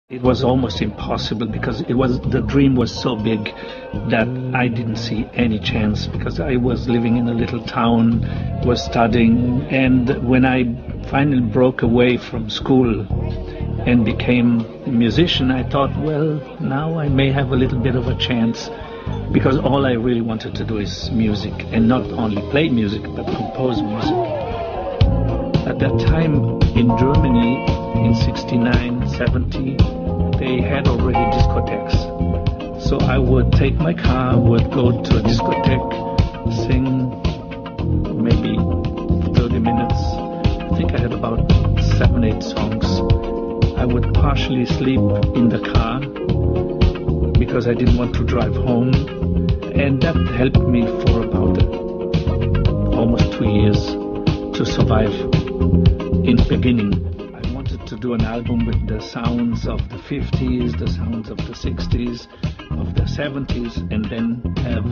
It was almost impossible because the dream was so big that I didn't see any chance, because I was living in a little town, was studying, and when I finally broke away from school and became a musician, I thought, well, now I may have a little bit of a chance, because all I really wanted to do is music, and not only play music but compose music. At that time in Germany, in 69, 70, they had already discotheques. So I would take my car, would go to a discotheque, sing maybe 30 minutes. I think I had about 7, 8 songs. I would partially sleep in the car because I didn't want to drive home. And that helped me for about almost 2 years to survive in the beginning. To do an album with the sounds of the 50s, the sounds of the 60s, of the 70s, and then have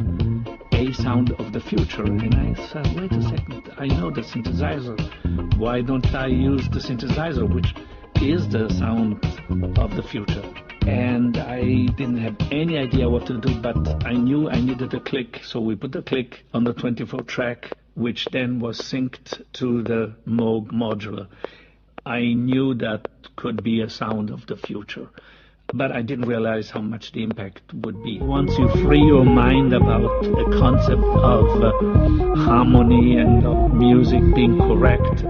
a sound of the future. And I said, wait a second, I know the synthesizer. Why don't I use the synthesizer, which is the sound of the future? And I didn't have any idea what to do, but I knew I needed a click. So we put the click on the 24 track, which then was synced to the Moog modular. I knew that could be a sound of the future, but I didn't realize how much the impact would be. Once you free your mind about the concept of harmony and of music being correct,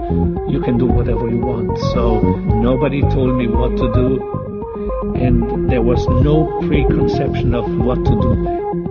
you can do whatever you want. So nobody told me what to do, and there was no preconception of what to do.